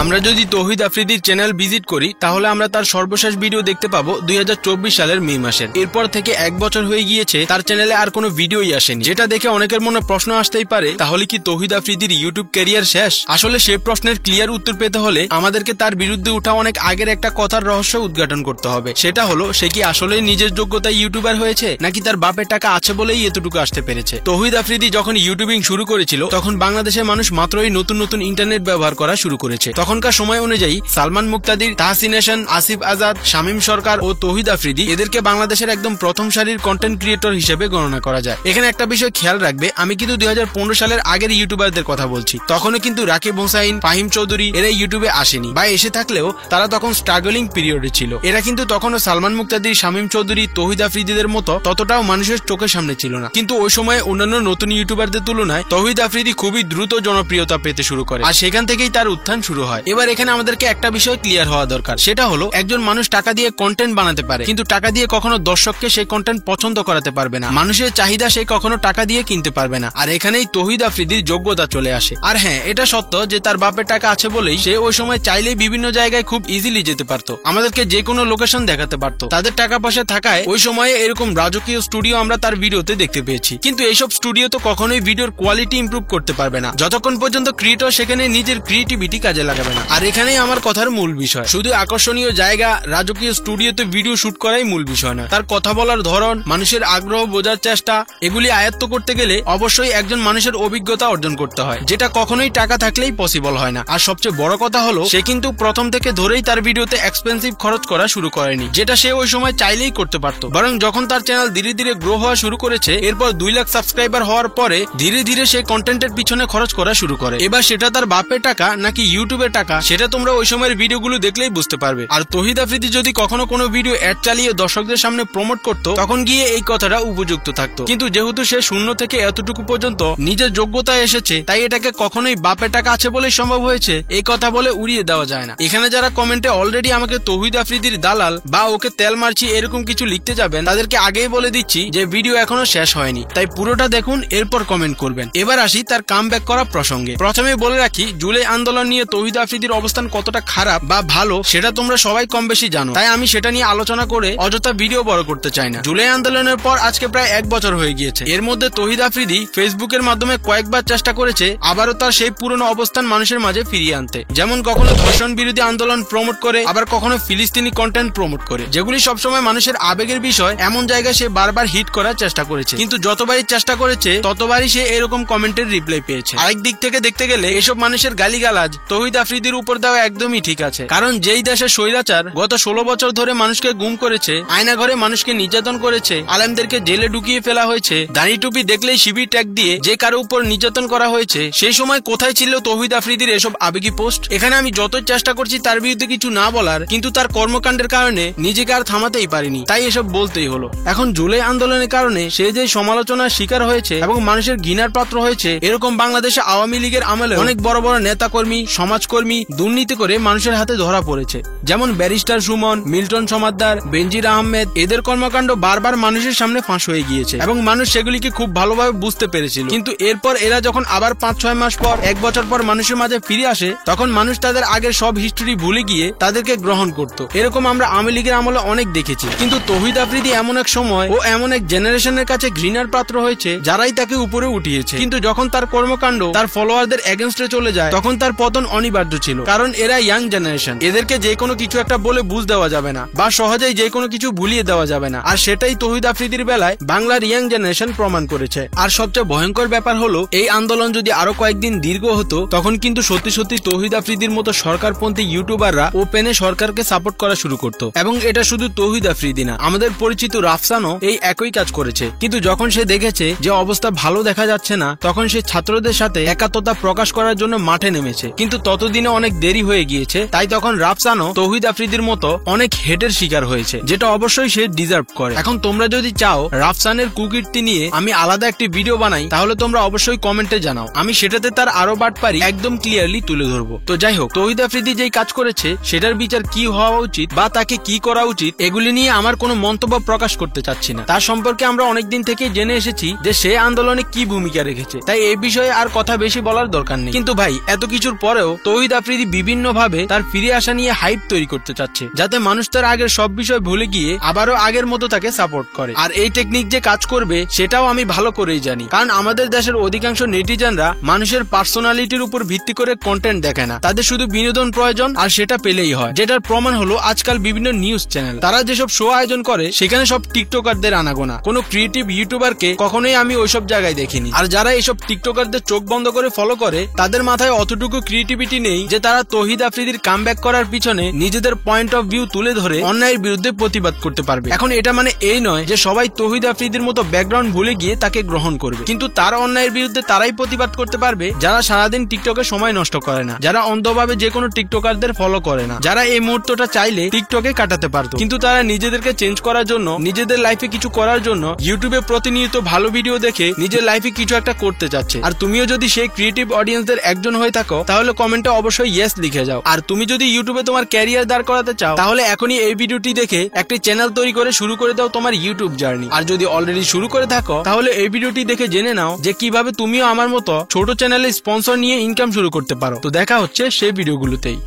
আমরা যদি তৌহিদ আফ্রিদির channel visit করি তাহলে আমরা তার সর্বশেষ ভিডিও দেখতে পাবো 2024 সালের মে মাসের। এরপর থেকে 1 বছর হয়ে গিয়েছে তার চ্যানেলে আর কোনো ভিডিওই আসেনি, যেটা দেখে অনেকের মনে প্রশ্ন আসতেই পারে তাহলে কি তৌহিদ আফ্রিদির ইউটিউব ক্যারিয়ার শেষ? আসলে সে প্রশ্নের ক্লিয়ার উত্তর পেতে হলে আমাদেরকে তার বিরুদ্ধে ওঠা অনেক আগের একটা কথার রহস্য উদ্ঘাটন করতে হবে। সেটা হলো সে কি আসলে নিজের যোগ্যতায় ইউটিউবার হয়েছে নাকি তার বাপের টাকা আছে বলেই এতটুকু আসতে পেরেছে। তৌহিদ আফ্রিদি যখন ইউটিউবিং শুরু করেছিল তখন বাংলাদেশের মানুষ মাত্রই নতুন নতুন ইন্টারনেট ব্যবহার করা শুরু করেছে। তখনকার সময় অনুযায়ী সালমান মুক্তাদির, তাহসিন হাসান, আসিফ আজাদ, শামীম সরকার ও তৌহিদ আফ্রিদি এদেরকে বাংলাদেশের একদম প্রথম সারির কন্টেন্ট ক্রিয়েটর হিসেবে গণনা করা যায়। এখানে একটা বিষয় খেয়াল রাখবে, আমি কিন্তু 2015 সালের আগের ইউটিউবারদের কথা বলছি। তখনও কিন্তু রাকিব হোসাইন, ফাহিম চৌধুরী এরা ইউটিউবে আসেনি, বা এসে থাকলেও তারা তখন স্ট্রাগলিং পিরিয়ডে ছিল। এরা কিন্তু তখনও সালমান মুক্তাদির, শামীম চৌধুরী, তৌহিদ আফ্রিদিদের মতো ততটাও মানুষের চোখের সামনে ছিল না। কিন্তু ওই সময় অন্যান্য নতুন ইউটিউবারদের তুলনায় তৌহিদ আফ্রিদি খুবই দ্রুত জনপ্রিয়তা পেতে শুরু করে, আর সেখান থেকেই তার উত্থান শুরু হয়। এবার এখানে আমাদেরকে একটা বিষয় ক্লিয়ার হওয়া দরকার, সেটা হলো একজন মানুষ টাকা দিয়ে কন্টেন্ট বানাতে পারে, কিন্তু টাকা দিয়ে কখনো দর্শককে সেই কন্টেন্ট পছন্দ করাতে পারবে না। মানুষের চাহিদা সে কখনো টাকা দিয়ে কিনতে পারবে না, আর এখানেই তৌহিদ আফ্রিদির যোগ্যতা চলে আসে। আর হ্যাঁ, এটা সত্য যে তার বাপের টাকা আছে বলেই সে ওই সময় চাইলেই বিভিন্ন জায়গায় খুব ইজিলি যেতে পারতো, আমাদেরকে যে কোনো লোকেশন দেখাতে পারতো। তাদের টাকা পয়সা থাকায় ওই সময়ে এরকম রাজকীয় স্টুডিও আমরা তার ভিডিওতে দেখতে পেয়েছি। কিন্তু এইসব স্টুডিও তো কখনোই ভিডিওর কোয়ালিটি ইমপ্রুভ করতে পারবে না যতক্ষণ পর্যন্ত ক্রিয়েটর সেখানে নিজের ক্রিয়েটিভিটি কাজে লাগাবে না। আর এখানেই আমার কথার মূল বিষয়, শুধু আকর্ষণীয় জায়গা, রাজকীয় স্টুডিওতে ভিডিও শুট করাই মূল বিষয় না। তার কথা বলার ধরন, মানুষের আগ্রহ বোঝার চেষ্টা, এগুলি আয়ত্ত করতে গেলে অবশ্যই একজন মানুষের অভিজ্ঞতা অর্জন করতে হয়, যেটা কখনোই টাকা থাকলেই পসিবল হয় না। আর সবচেয়ে বড় কথা হলো সে কিন্তু প্রথম থেকে ধরেই তার ভিডিওতে এক্সপেন্সিভ খরচ করা শুরু করেনি, যেটা সে ওই সময় চাইলেই করতে পারতো। বরং যখন তার চ্যানেল ধীরে ধীরে গ্রো হওয়া শুরু করেছে, এরপর 2 লাখ সাবস্ক্রাইবার হওয়ার পরে ধীরে ধীরে সে কন্টেন্টের পিছনে খরচ করা শুরু করে। এবার সেটা তার বাপের টাকা নাকি ইউটিউবের টাকা, সেটা তোমরা ওই সময়ের ভিডিওগুলো দেখলেই বুঝতে পারবে। আর তৌহিদ আফ্রিদি যদি কখনো কোনো ভিডিও অ্যাড চালিয়ে দর্শকদের সামনে প্রমোট করতো, তখন গিয়ে এই কথাটা উপযুক্ত থাকতো। কিন্তু যেহেতু সে শূন্য থেকে এতটুকু পর্যন্ত নিজের যোগ্যতায় এসেছে, তাই এটাকে কখনোই বাপের টাকা আছে বলেই সম্ভব হয়েছে এই কথা বলে উড়িয়ে দেওয়া যায় না। এখানে যারা কমেন্টে অলরেডি আমাকে তৌহিদ আফ্রিদির দালাল বা ওকে তেল মারছি এরকম কিছু লিখতে যাবেন, তাদেরকে আগেই বলে দিচ্ছি যে ভিডিও এখনো শেষ হয়নি, তাই পুরোটা দেখুন, এরপর কমেন্ট করবেন। এবার আসি তার কামব্যাক করা প্রসঙ্গে। প্রথমে বলে রাখি, জুলাই আন্দোলন নিয়ে তৌহিদ আফ্রিদির অবস্থান কতটা খারাপ বা ভালো সেটা তোমরা সবাই কম বেশি জানো, তাই আমি সেটা নিয়ে আলোচনা করে অযথা ভিডিও বড় করতে চাই না। জুলাই আন্দোলনের পর আজকে প্রায় 1 বছর হয়ে গিয়েছে। এর মধ্যে তৌহিদ আফ্রিদি ফেসবুকের মাধ্যমে কয়েকবার চেষ্টা করেছে আবারও তার সেই পুরনো অবস্থান মানুষের মাঝে ফিরিয়ে আনতে, যেমন কখনো ধর্ষণ বিরোধী আন্দোলন প্রমোট করে, আবার কখনো ফিলিস্তিনি কন্টেন্ট প্রমোট করে, যেগুলি সবসময় মানুষের আবেগের বিষয়। এমন জায়গায় সে বারবার হিট করার চেষ্টা করেছে, কিন্তু যতবারই চেষ্টা করেছে ততবারই সে এরকম কমেন্টের রিপ্লাই পেয়েছে। আরেক দিক থেকে দেখতে গেলে এসব মানুষের গালিগালাজ তৌহিদ আফ্রিদির উপর দেওয়া একদমই ঠিক আছে, কারণ যেই দেশের স্বৈরাচার গত 16 বছর ধরে মানুষকে গুম করেছে, আয়না ঘরে মানুষকে নির্যাতন করেছে, আলেমদেরকে জেলে ঢুকিয়ে ফেলা হয়েছে, দাড়ি টুপি দেখলেই শিবির ট্যাগ দিয়ে যে কারো উপর নির্যাতন করা হয়েছে, সেই সময় কোথায় ছিল তৌহিদ আফ্রিদির এসব আবেগী পোস্ট? এখানে আমি যতই চেষ্টা করছি তার বিরুদ্ধে কিছু না বলার, কিন্তু তার কর্মকাণ্ডের কারণে নিজেকে আর থামাতেই পারিনি, তাই এসব বলতেই হলো। এখন জুলাই আন্দোলনের কারণে সে যে সমালোচনার শিকার হয়েছে এবং মানুষের ঘৃণার পাত্র হয়েছে, এরকম বাংলাদেশে আওয়ামী লীগের আমলে অনেক বড় বড় নেতাকর্মী, সমাজকর্মী দুর্নীতি করে মানুষের হাতে ধরা পড়েছে, যেমন ব্যারিস্টার সুমন, মিল্টন সমাদ্দার, বেনজির আহমেদ। এদের কর্মকাণ্ড বারবার মানুষের সামনে ফাঁস হয়ে গিয়েছে এবং মানুষ সেগুলিকে খুব ভালোভাবে বুঝতে পেরেছিল। কিন্তু এরপর এরা যখন আবার 5-6 মাস পর, 1 বছর পর মানুষের মাঝে ফিরে আসে, তখন মানুষ তাদের আগের সব হিস্টরি ভুলে গিয়ে তাদেরকে গ্রহণ করত। এরকম আমরা আওয়ামী লীগের আমলে অনেক দেখেছি। কিন্তু তৌহিদ আফ্রিদি এমন এক সময় ও এমন এক জেনারেশনের কাছে ঘৃণার পাত্র হয়েছে যারাই তাকে উপরে উঠিয়েছে, কিন্তু যখন তার কর্মকাণ্ড তার ফলোয়ারদের এগেনস্টে চলে যায়, তখন তার পতন অনিবার্য ছিল। কারণ এরা ইয়াং জেনারেশন, এদেরকে যে কোনো কিছু একটা বলে বুঝ দেওয়া যাবে না বা সহজেই যে কোনো কিছু ভুলিয়ে দেওয়া যাবে না, আর সেটাই তৌহিদ আফ্রিদির বেলায় বাংলার ইয়াং জেনারেশন প্রমাণ করেছে। আর সবচেয়ে ভয়ঙ্কর ব্যাপার হলো, এই আন্দোলন যদি আরো কয়েকদিন দীর্ঘ হতো, তখন কিন্তু সত্যি সত্যি তৌহিদ আফ্রিদির মতো সরকারপন্থী ইউটিউবাররা ওপেনে সরকারকে সাপোর্ট করা শুরু করত। এবং এটা শুধু তৌহিদ আফ্রিদি না, আমাদের পরিচিত রাফসানও এই একই কাজ করেছে। কিন্তু যখন সে দেখেছে যে অবস্থা ভালো দেখা যাচ্ছে না, তখন সে ছাত্রদের সাথে একাত্মতা প্রকাশ করার জন্য মাঠে নেমেছে। কিন্তু ততদিনে অনেক দেরি হয়ে গিয়েছে, তাই তখন রাফসানও তৌহিদ আফ্রিদির মতো অনেক হেটের শিকার হয়েছে, যেটা অবশ্যই সে ডিজার্ভ করে। এখন তোমরা যদি চাও রাফসানের কুকীর্তি নিয়ে আমি আলাদা একটি ভিডিও বানাই, তাহলে তোমরা অবশ্যই কমেন্টে জানাও, আমি সেটাতে তার আরো বাটপারি একদম ক্লিয়ারলি তুলে ধরবো। তো যাই হোক, তৌহিদ আফ্রিদি যেই কাজ করেছে সেটার বিচার কি হওয়া উচিত বা তাকে কি করা উচিত, এগুলি নিয়ে আমার কোনো মন্তব্য প্রকাশ করতে চাচ্ছি না। তার সম্পর্কে আমরা অনেকদিন থেকে জেনে এসেছি যে সে আন্দোলনে কি ভূমিকা রেখেছে, তাই এই বিষয়ে আর কথা বেশি বলার দরকার নেই। কিন্তু ভাই, এত কিছুর পরেও তৌহিদ তৌহিদ আফ্রিদি বিভিন্ন ভাবে তার ফিরে আসা নিয়ে হাইপ তৈরি করতে চাচ্ছে, যাতে মানুষ তার আগের সব বিষয় ভুলে গিয়ে আবারও আগের মতো তাকে সাপোর্ট করে। আর এই টেকনিক যে কাজ করবে সেটাও আমি ভালো করেই জানি, কারণ আমাদের দেশের অধিকাংশ নেটিজেনরা মানুষের পার্সোনালিটির উপর ভিত্তি করে কন্টেন্ট দেখে না, তাদের শুধু বিনোদন প্রয়োজন আর সেটা পেলেই হয়। যেটার প্রমাণ হলো আজকাল বিভিন্ন নিউজ চ্যানেল তারা যেসব শো আয়োজন করে সেখানে সব টিকটকারদের আনাগোনা। কোনো ক্রিয়েটিভ ইউটিউবারকে কখনোই আমি ওইসব জায়গায় দেখিনি। আর যারা এইসব টিকটকারদের চোখ বন্ধ করে ফলো করে তাদের মাথায় অতটুকু ক্রিয়েটিভিটি নেই যে তারা তৌহিদ আফ্রিদির কামব্যাক করার পিছনে নিজেদের পয়েন্ট অফ ভিউ তুলে ধরে অন্যায়ের বিরুদ্ধে প্রতিবাদ করতে পারবে। এখন এটা মানে এই নয় যে সবাই তৌহিদ আফ্রিদির মতো ব্যাকগ্রাউন্ড ভুলে গিয়ে তাকে গ্রহণ করবে, কিন্তু তার অন্যায়ের বিরুদ্ধে তারাই প্রতিবাদ করতে পারবে যারা সারাদিন টিকটকে সময় নষ্ট করে না, যারা অন্ধভাবে যে কোনো টিকটকারদের ফলো করে না, যারা এই মুহূর্তটা চাইলে টিকটকে কাটাতে পারতো, কিন্তু তারা নিজেদেরকে চেঞ্জ করার জন্য, নিজেদের লাইফে কিছু করার জন্য ইউটিউবে প্রতিনিয়ত ভালো ভিডিও দেখে নিজের লাইফে কিছু একটা করতে চাচ্ছে। আর তুমিও যদি সেই ক্রিয়েটিভ অডিয়েন্সদের একজন হয়ে থাকো তাহলে কমেন্টে অবশ্যই ইয়েস লিখে যাও। আর তুমি যদি ইউটিউবে তোমার ক্যারিয়ার দাঁড় করাতে চাও তাহলে এখনই এই ভিডিওটি দেখে একটি চ্যানেল তৈরি করে শুরু করে দাও তোমার ইউটিউব জার্নি। আর যদি অলরেডি শুরু করে থাকো তাহলে এই ভিডিওটি দেখে জেনে নাও যে কিভাবে তুমিও আমার মতো ছোট চ্যানেলে স্পন্সর নিয়ে ইনকাম শুরু করতে পারো। তো দেখা হচ্ছে সেই ভিডিওগুলোতেই।